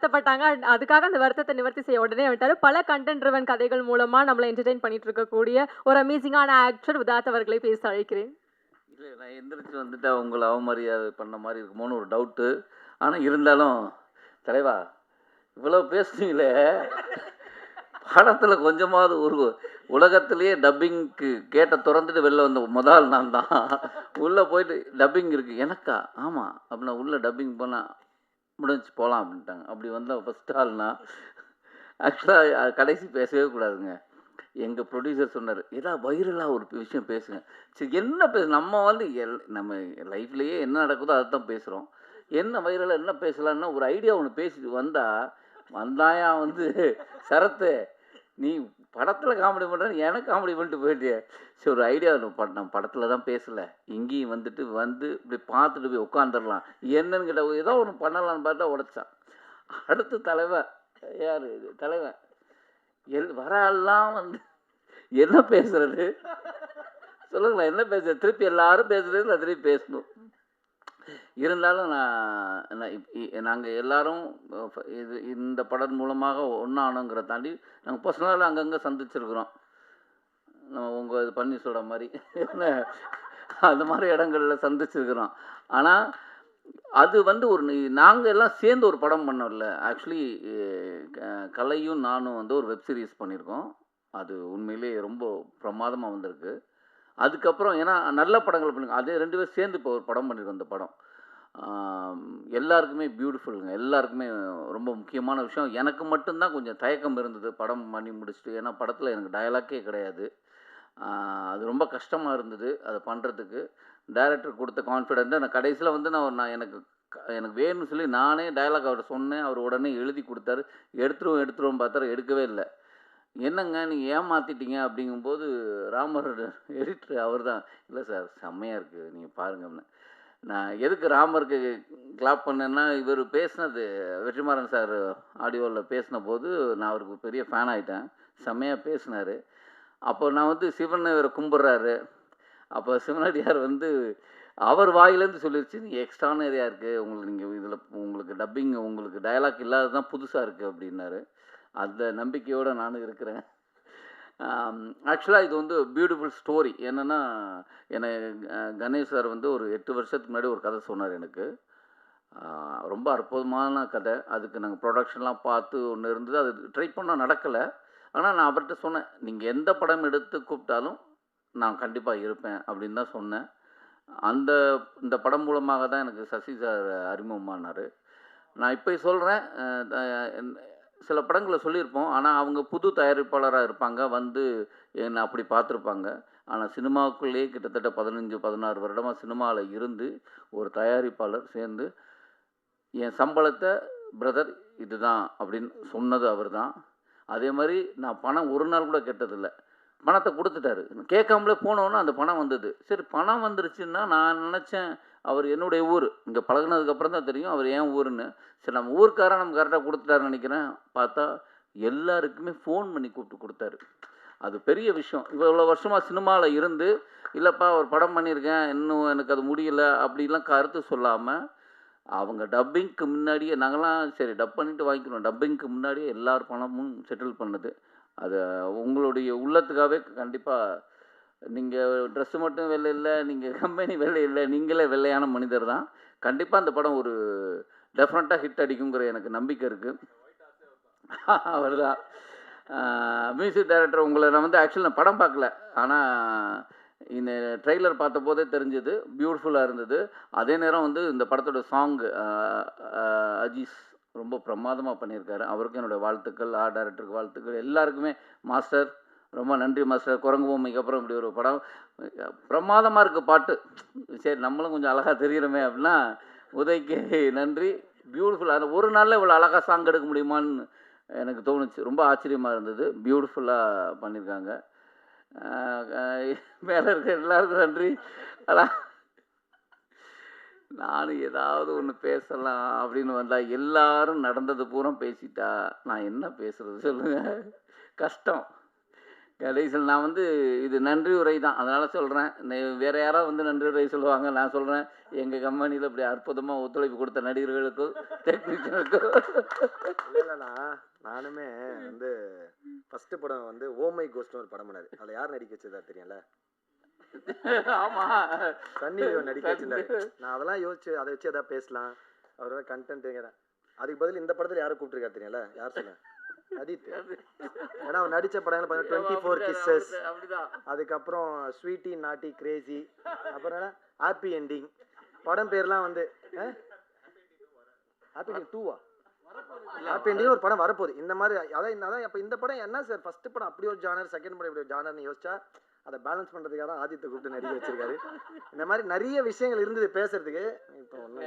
வருத்தப்பட்டாங்க. அதுக்காக அந்த வருத்தத்த நிவர்த்தி செய்ய உடனே வந்துட்டாரு. பல கன்டென்ட் ட்ரிவன் கதைகள் மூலமா நம்மள என்டர்டெயின் பண்ணிட்டு இருக்கக்கூடிய ஒரு அமேசிங்கான ஆக்டர் உதாத் அவர்களை பேச அழைக்கிறேன். இல்ல நான் எந்திரிச்சு வந்துட்டா உங்கள அவமரியாதை பண்ண மாரி இருக்குமோன்னு ஒரு டவுட்டு. ஆனா இருந்தாலும், தலைவா இவ்வளோ பேசுனீங்களே, படத்துல கொஞ்சமாவது ஒரு உலகத்திலேயே டப்பிங்க்கு கேட்ட தொறந்துட்டு வெளில வந்த மொத ஆள் நான் தான். உள்ள போயிட்டு டப்பிங் இருக்கு. எனக்கா? ஆமா. அப்படின்னா உள்ள டப்பிங் போனா, முடிஞ்சுச்சு போலாம் அப்படின்ட்டாங்க. அப்படி வந்த ஃபர்ஸ்ட் ஆள் நான். ஆக்சுவலா கடைசி பேசவே கூடாதுங்க. எங்க ப்ரொடியூசர் சொன்னாரு, "ஏதாவது வைரலா ஒரு விஷயம் பேசுங்க." சரி என்ன நம்ம வந்து நம்ம லைஃப்லயே என்ன நடக்குதோ அதத்தான் பேசுறோம். என்ன வைரலா என்ன பேசலான்னா, ஒரு ஐடியா ஒண்ணு பேசிட்டு வந்தா, வந்தாயா வந்து சரத்து, நீ படத்துல காமெடி பண்றன்னு எனக்கு காமெடி பண்ணிட்டு போயிட்டியே. சரி ஒரு ஐடியா நம்ம படத்துல தான் பேசல. இங்கேயும் வந்து இப்படி பார்த்துட்டு போய் உட்காந்துரலாம். என்னன்னு கேட்டா, ஏதோ ஒண்ணு பண்ணலாம்ன்னு பார்த்தா உடைச்சான். அடுத்து தலைவன் யாரு தலைவன். வர ஆள்லாம் வந்து என்ன பேசுறது? சொல்லுங்களேன் என்ன பேசுறது? திருப்பி எல்லாரும் பேசுறது நான் திருப்பி பேசணும். இருந்தாலும் நாங்க எல்லாரும் இந்த படம் மூலமாக ஒண்ணானோங்கிறத தாண்டி, நாங்க பர்சனலா அங்கங்க சந்திச்சிருக்கிறோம். உங்க பன்னீர்செல்வம் மாரி. அந்த மாரி இடங்கள்ல சந்திச்சிருக்கிறோம். ஆனா, அது வந்து நாங்க எல்லாம் சேர்ந்து ஒரு படம் பண்ணோம்ல. ஆக்சுவலி க கலையும் நானும் வந்து ஒரு வெப் சீரிஸ் பண்ணியிருக்கோம். அது உண்மையிலேயே ரொம்ப பிரமாதமா வந்திருக்கு. அதுக்கப்புறம் ஏன்னா நல்ல படங்கள் பண்ணிருக்கோம். அதே 2 பேரும் சேர்ந்து இப்போ ஒரு படம் பண்ணியிருக்கோம் இந்த படம். ஆம், எல்லாருக்குமே பியூட்டிஃபுல்லுங்க. எல்லாருக்குமே ரொம்ப முக்கியமான விஷயம். எனக்கு மட்டும் தான் கொஞ்சம் தயக்கம் இருந்தது படம் பண்ணி முடிச்சுட்டு. ஏன்னா படத்தில எனக்கு டயலாக்கே கிடையாது. ஆ, அது ரொம்ப கஷ்டமா இருந்தது அத பண்றதுக்கு. டைரக்டர் குடுத்த கான்ஃபிடென்ட் நான் கடைசியில வந்து நான் எனக்கு வேணும்னு சொல்லி நானே டயலாக் அவர்ட்ட சொன்னேன். அவர் உடனே எழுதி குடுத்தாரு. எடுத்துருவோம் பார்த்தாரு எடுக்கவே இல்ல. என்னங்க நீங்க ஏமாத்திட்டீங்க அப்படிங்கும்போது, ராமர் எடிட்டர் அவர் தான். இல்ல சார் செம்மையா இருக்கு. நீங்க பாருங்கன்னு. நான் எதுக்கு ராமருக்கு கிளாப் பண்ணேன்னா, இவரு பேசினது வெற்றிமாறன் சார் ஆடியோல பேசினபோது, நான் அவருக்கு பெரிய ஃபேன் ஆயிட்டேன். செம்மையா பேசினாரு. அப்போ நான் வந்து சிவன இவர கும்பிடுறாரு. அப்போ சிவனடியார் வந்து அவர் வாயிலேருந்து சொல்லிருச்சு, "நீ எக்ஸ்ட்ரானரியா இருக்கு. நீங்க இதில உங்களுக்கு டப்பிங் உங்களுக்கு டயலாக் இல்லாதது தான் புதுசா இருக்கு" அப்படின்னாரு. அந்த நம்பிக்கையோட நானும் இருக்கிறேன். ஆக்சுவலா இது வந்து பியூட்டிஃபுல் ஸ்டோரி. என்னன்னா, என்ன கணேஷ் சார் வந்து ஒரு 8 வருஷத்துக்கு முன்னாடி ஒரு கதை சொன்னாரு எனக்கு. ஆ ரொம்ப அற்புதமான கதை. அதுக்கு நாங்க புரொடக்ஷன்லாம் பார்த்து ஒண்ணு இருந்தது. அது ட்ரை பண்ணோம் நடக்கல. ஆனா நான் அவர்ட்ட சொன்னேன், "நீங்க எந்த படம் எடுத்து கூப்பிட்டாலும் நான் கண்டிப்பா இருப்பேன்" அப்படின்னு தான் சொன்னேன். அந்த இந்த படம் மூலமாக தான் எனக்கு சசி சார் அறிமுகமானாரு. நான் இப்பயும் சொல்றேன், அ சில படங்கள்ல சொல்லியிருப்போம். ஆனா, அவங்க புது தயாரிப்பாளரா இருப்பாங்க. வந்து என்ன அப்படி பார்த்துருப்பாங்க. ஆனா, சினிமாவுக்குள்ளேயே கிட்டத்தட்ட 15, 16 வருடமா சினிமால இருந்து, ஒரு தயாரிப்பாளர் சேர்ந்து, என் சம்பளத்த பிரதர் இதுதான் அப்படின்னு சொன்னது அவர் தான். அதே மாரி நான் பணம் ஒரு நாள் கூட கேட்டதில்ல. பணத்த குடுத்துட்டாரு. கேட்காமலே போனோனே அந்த பணம் வந்தது. சரி பணம் வந்துருச்சுன்னா, நான் நெனச்சேன், அவரு என்னுடைய ஊரு. இங்க பழகுனதுக்கு அப்புறம் தான் தெரியும், அவரு என் ஊருன்னு. சரி நம்ம ஊர்க்காரன் நமக்கு கரெக்ட்டா குடுத்துட்டாருன்னு நெனைக்கிறேன். பார்த்தா, எல்லாருக்குமே ஃபோன் பண்ணி கூப்ட்டு குடுத்தாரு. அது பெரிய விஷயம். இவ்வளோ வருஷமா சினிமால இருந்து, "இல்லப்பா ஒரு படம் பண்ணியிருக்கேன். இன்னும் எனக்கு அது முடியல." அப்படிலாம் கருத்து சொல்லாம, அவங்க டப்பிங்க்கு முன்னாடியே நாங்கலாம் சரி டப் பண்ணிட்டு வாங்கிக்கிறோம். டப்பிங்க்கு முன்னாடியே எல்லார் பணமும் செட்டில் பண்ணது. அது உங்களுடைய உள்ளத்துக்காகவே கண்டிப்பா நீங்க ட்ரெஸ் மட்டும் வெள்ள இல்ல, நீங்க கம்பெனி வெள்ள இல்ல, நீங்களே வெள்ளையான மனிதர் தான். கண்டிப்பா அந்த படம் ஒரு டெஃபினட்டா ஹிட் அடிக்குங்கிற எனக்கு நம்பிக்கை இருக்கு. அவர்தான். மியூசிக் டைரக்டர் உங்கள நான் வந்து ஆக்சுவலி நான் படம் பார்க்கல. ஆனா, இந்த ட்ரெய்லர் பார்த்தபோதே தெரிஞ்சது. பியூட்டிஃபுல்லா இருந்தது. அதே நேரம் வந்து இந்த படத்தோட சாங் அ அ அஜீஸ் ரொம்ப பிரமாதமா பண்ணியிருக்காரு. அவருக்கும் என்னுடைய வாழ்த்துக்கள். டைரக்டருக்கு வாழ்த்துக்கள். எல்லாருக்குமே மாஸ்டர் ரொம்ப நன்றி மாஸ்டர். குரங்கு பொம்மைக்கு அப்புறம் இப்படி ஒரு படம் பிரமாதமா இருக்கு பாட்டு. சரி நம்மளும் கொஞ்சம் அழகா தெரியிறோமே அப்படின்னா, உதய்க்கு நன்றி. பியூட்டிஃபுல். அந்த ஒரு நாள்ல இவ்வளோ அழகா சாங் எடுக்க முடியுமான்னு எனக்கு தோணுச்சு. ரொம்ப ஆச்சரியமா இருந்தது. பியூட்டிஃபுல்லா பண்ணியிருக்காங்க. அ அ மேல இருக்க எல்லாருக்கும் நன்றி. ஆனா நானும் ஏதாவது ஒண்ணு பேசலாம் அப்படின்னு வந்தா, எல்லாரும் நடந்தது பூரா பேசிட்டா, நான் என்ன பேசுறது சொல்லுங்க? கஷ்டம். கடைசியில் நான் வந்து இது நன்றி உரை தான், அதனால் சொல்கிறேன். வேறு யாராவது வந்து நன்றி உரை சொல்லுவாங்க, நான் சொல்கிறேன் எங்கள் கம்பெனியில் இப்படி அற்புதமாக ஒத்துழைப்பு கொடுத்த நடிகர்களுக்கும் டெக்னீஷியனுக்கும். இல்லைண்ணா, நானுமே வந்து ஃபஸ்ட்டு படம் வந்து ஓமை கோஸ்ட்னு ஒரு படம் பண்ணாரு. அதில் யார் நடிக்க வச்சதா தெரியல, ஆமாம், சன்னி லியோன் நடிக்க வச்சிருந்தாரு. நான் அதெல்லாம் யோசிச்சு அதை வச்சு எதாவது பேசலாம், அவரோட கண்டென்ட்டுங்கிறேன். அதுக்கு பதில் இந்த படத்தில் யாரும் கூப்பிட்டுருக்காரு தெரியல, யார் சொன்ன? அஜித். ஏன்னா அவர் நடித்த படங்கள் 24 கிஸ்ஸஸ், அதுக்கப்புறம் ஸ்வீட்டி நாட்டி கிரேசி, அப்புறம் என்ன ஹாப்பி என்டிங். படம் பேர்லாம் வந்து ஹாப்பி என்டிங் 2வா? ஹாப்பி என்டிங் ஒரு படம் வரப்போகுது. இந்த மாதிரி அதான் அப்போ இந்த படம் என்ன சார், ஃபர்ஸ்ட் படம் அப்படி ஒரு ஜானர், செகண்ட் படம் இப்படி ஒரு ஜானர்னு யோசிச்சா அதை பேலன்ஸ் பண்ணுறதுக்காக தான் ஆதித்தை கூப்பிட்டு நடிக்க வச்சிருக்காரு. இந்த மாதிரி நிறைய விஷயங்கள் இருந்தது பேசுறதுக்கு. இப்போ ஒன்றும்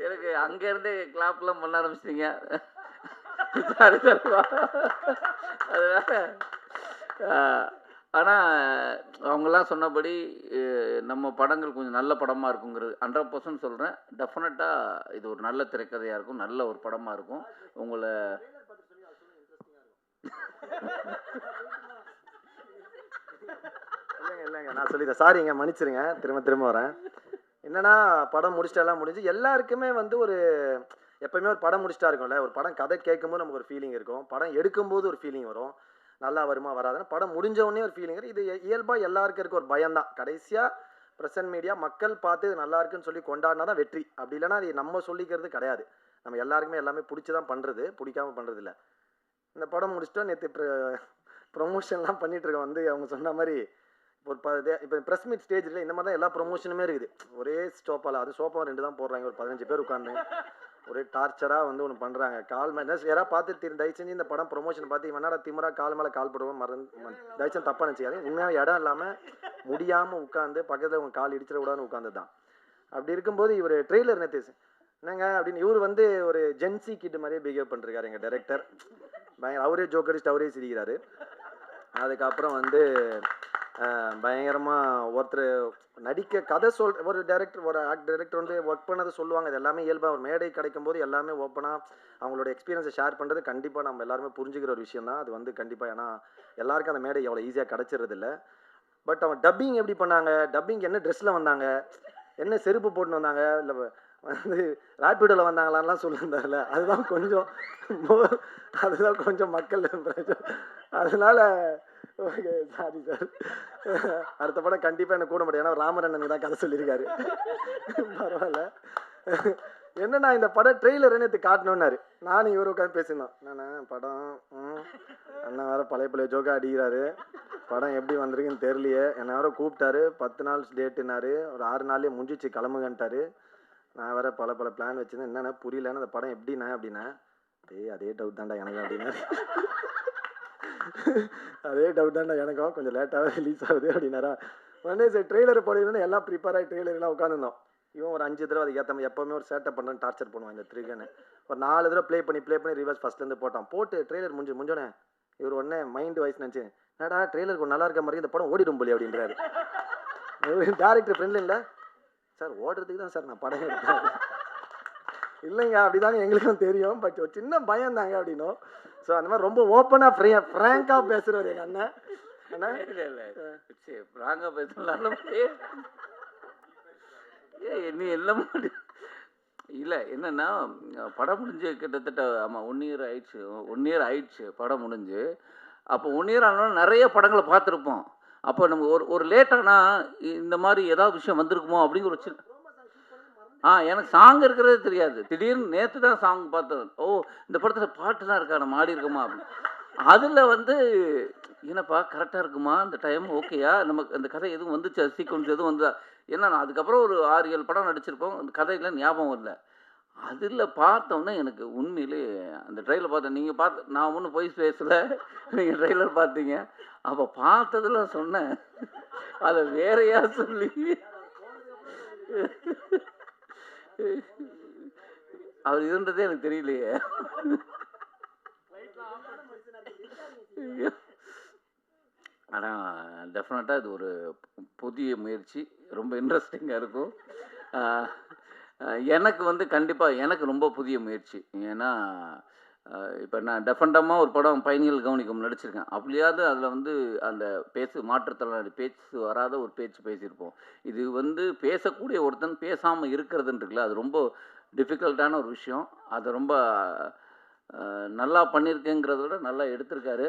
எனக்கு அங்கேருந்தே கிளாப்லாம் பண்ண ஆரம்பிச்சிட்டிங்க. சாரி சார்வா, அதனால ஆனால் அவங்கெல்லாம் சொன்னபடி நம்ம படங்கள் கொஞ்சம் நல்ல படமாக இருக்குங்கிறது 100% சொல்கிறேன். டெஃபினட்டாக இது ஒரு நல்ல திரைக்கதையாக இருக்கும், நல்ல ஒரு படமாக இருக்கும். உங்களை இல்லைங்க நான் சொல்லிடுறேன், சாரிங்க மன்னிச்சிருங்க, திரும்ப வரேன். என்னன்னா படம் முடிச்சிட்டெல்லாம் முடிஞ்சு எல்லாருக்குமே வந்து ஒரு எப்பயுமே ஒரு படம் முடிச்சிட்டா இருக்கும்ல, ஒரு படம் கதை கேட்கும்போது நமக்கு ஒரு ஃபீலிங் இருக்கும், படம் எடுக்கும்போது ஒரு ஃபீலிங் வரும், நல்லா வருமா வராதுன்னு. படம் முடிஞ்ச உடனே ஒரு ஃபீலிங் வரும். இது இயல்பாக எல்லாருக்கும் இருக்க ஒரு பயம் தான். கடைசியாக ப்ரெசன்ட் மீடியா மக்கள் பார்த்து இது நல்லா இருக்குன்னு சொல்லி கொண்டாடினா தான் வெற்றி. அப்படி இல்லைன்னா அது நம்ம சொல்லிக்கிறது கிடையாது. நம்ம எல்லாருக்குமே எல்லாமே பிடிச்சி தான் பண்ணுறது, பிடிக்காம பண்ணுறது இல்லை. இந்த படம் முடிச்சிட்டோம், நேற்று ப்ரொமோஷன்லாம் பண்ணிட்டு இருக்கோம். வந்து அவங்க சொன்ன மாதிரி ஒரு இப்போ ப்ரெஸ் மீட் ஸ்டேஜில் இந்த மாதிரி தான் எல்லா ப்ரொமோஷனுமே இருக்குது. ஒரே ஸ்டோப்பால், அது சோப்பா 2 தான் போடுறாங்க, ஒரு 15 பேர் உட்காந்து ஒரே டார்ச்சராக வந்து ஒன்று பண்ணுறாங்க. கால் மேலே யாராவது பார்த்து தயவு செஞ்சு இந்த படம் ப்ரொமோஷன் பார்த்து இவனடா திமிரா கால் மேலே கால் போடுவோம் தயவு செஞ்சு தப்பாக நினச்சிக்காது. உண்மையாக இடம் இல்லாமல் முடியாமல் உட்காந்து பக்கத்தில் உங்கள் கால் இடிச்சிட கூடாதுன்னு உட்காந்து தான். அப்படி இருக்கும்போது இவர் ட்ரெய்லர் நேற்று என்னங்க அப்படின்னு இவர் வந்து ஒரு ஜென்சி கிட் மாதிரியே பிஹேவ் பண்ணிருக்காரு எங்கள் டைரக்டர். அவரே ஜோக்கடிஸ்ட், அவரே சிரிக்கிறாரு. அதுக்கப்புறம் வந்து பயங்கரமாக ஒருத்தர் நடிக்க கதை ஒரு டைரக்டர், ஒரு டைரக்டர் வந்து ஒர்க் பண்ணதை சொல்லுவாங்க. அது எல்லாமே இயல்பாக ஒரு மேடை கிடைக்கும் போது எல்லாமே ஓப்பனாக அவங்களோட எக்ஸ்பீரியன்ஸை ஷேர் பண்ணுறது கண்டிப்பாக நம்ம எல்லாருமே புரிஞ்சுக்கிற ஒரு விஷயம் தான் அது வந்து கண்டிப்பாக. ஏன்னா எல்லாருக்கும் அந்த மேடை அவ்வளோ ஈஸியாக கிடச்சிறது இல்லை. பட் அவன் டப்பிங் எப்படி பண்ணாங்க, டப்பிங் என்ன ட்ரெஸ்ஸில் வந்தாங்க, என்ன செருப்பு போட்டுன்னு வந்தாங்க, இல்லை வந்து ராப்பிடோவில் வந்தாங்களான்லாம் சொல்லியிருந்தார்ல, அதுதான் கொஞ்சம் மக்கள் அதனால ஓகே சாரி சார். அடுத்த படம் கண்டிப்பாக எனக்கு கூட முடியும், ஏன்னா ராமரண்ணன் தான் கதை சொல்லியிருக்காரு. பரவாயில்ல. என்னன்னா இந்த படம் ட்ரெய்லர் நேற்று காட்டணுன்னாரு. நானும் இவரு உட்காந்து பேசியிருந்தோம். என்னண்ணா படம் அண்ணன் வேறு பழைய ஜோக்கா அடிக்கிறாரு, படம் எப்படி வந்திருக்குன்னு தெரியலையே. என்ன வேறு கூப்பிட்டாரு, 10 நாள் டேட்டுனாரு, ஒரு 6 நாள்லேயே முடிஞ்சிச்சு கிளம்புங்கன்ட்டாரு. நான் வேறு பல பிளான் வச்சுருந்தேன், என்னென்ன புரியலன்னு அந்த படம் எப்படிண்ணா அப்படின்னா, அதே டவுட் தான்டா எனக்கு அப்படின்னாரு. அதே டவுட் தான்டா எனக்கும், கொஞ்சம் லேட்டாகவே ரிலீஸ் ஆகுது அப்படின்னாரா. உடனே சரி ட்ரெய்லர் போடணும்னு எல்லாம் ப்ரிப்பேர் ஆகி ட்ரெய்லர்லாம் உட்காந்துருந்தோம். இவன் ஒரு 5 தடவை அதுக்கு ஏற்ற மாதிரி எப்போவுமே ஒரு சேட்டை பண்ணுறேன்னு டார்ச்சர் பண்ணுவான் இந்த த்ரிகன்னு. ஒரு 4 தடவை ப்ளே பண்ணி ரிவர்ஸ் ஃபஸ்ட்லேருந்து போட்டு ட்ரெய்லர் முடிஞ்சோடனே இவர் உடனே மைண்டு வாய்ஸ் நினச்சி, என்னடா ட்ரெய்லருக்கு நல்லா இருக்க மாதிரி இந்த படம் ஓடிடும் போலி அப்படின்றாரு. டேரக்டர் ஃப்ரெண்ட்ல இல்லை சார், ஓடுறதுக்கு தான் சார் நான் படம் எடுத்தேன். இல்லைங்க அப்படிதாங்க எங்களுக்கும் தெரியும், பட் ஒரு சின்ன பயம் தாங்க அப்படின்னும். ஸோ அந்த மாதிரி ரொம்ப ஓப்பனாக ஃப்ராங்காக பேசுகிறவர் எங்கள் அண்ணன். அண்ணா இல்லை ஃப்ராங்காக பேசலாம் நீ எல்லாம் இல்லை. என்னென்னா படம் முடிஞ்சு கிட்டத்தட்ட ஆமாம் 1 இயர் ஆயிடுச்சு படம் முடிஞ்சு. அப்போ 1 இயர் ஆனாலும் நிறைய படங்களை பார்த்துருப்போம். அப்போ நம்ம ஒரு லேட்டானா இந்த மாதிரி ஏதாவது விஷயம் வந்திருக்குமோ அப்படிங்கிற ஒரு சின்ன எனக்கு சாங் இருக்கிறதே தெரியாது. திடீர்னு நேற்று தான் சாங் பார்த்தேன். ஓ இந்த படத்தில் பாட்டுலாம் இருக்கா, நம்ம ஆடி இருக்கோமா அப்படின்னு. அதில் வந்து என்னப்பா கரெக்டாக இருக்குமா அந்த டைம், ஓகேயா நமக்கு அந்த கதை எதுவும் வந்துச்சு, சீக்வன்ஸ் எதுவும் வந்தா. ஏன்னா நான் அதுக்கப்புறம் ஒரு 6-7 படம் நடிச்சிருப்போம், அந்த கதையெல்லாம் ஞாபகம் இல்லை. அதில் பார்த்தோன்னே எனக்கு உண்மையிலே அந்த ட்ரெய்லர் பார்த்தேன். நீங்கள் பார்த்து நான் ஒன்றும் பொய் பேசலை, நீங்கள் ட்ரெய்லர் பார்த்தீங்க. அப்போ பார்த்ததில் சொன்னேன், அதை வேறையா சொல்லி அவர் இருந்ததே எனக்கு தெரியலையே. ஆனால் டெஃபினட்டாக இது ஒரு புதிய முயற்சி, ரொம்ப இன்ட்ரெஸ்டிங்காக இருக்கும். எனக்கு வந்து கண்டிப்பாக எனக்கு ரொம்ப புதிய முயற்சி. ஏன்னா இப்போ நான் டெஃபண்டமாக ஒரு படம் பயணிகள் கவனிக்கும் நடிச்சிருக்கேன். அப்படியாவது அதில் வந்து அந்த மாற்றுத்திறனாளி பேச்சு வராத ஒரு பேச்சு பேசியிருப்போம். இது வந்து பேசக்கூடிய ஒருத்தன் பேசாமல் இருக்கிறதுன்னு இருக்குல்ல, அது ரொம்ப டிஃபிகல்ட்டான ஒரு விஷயம். அதை ரொம்ப நல்லா பண்ணியிருக்கேங்கிறத விட நல்லா எடுத்திருக்காரு.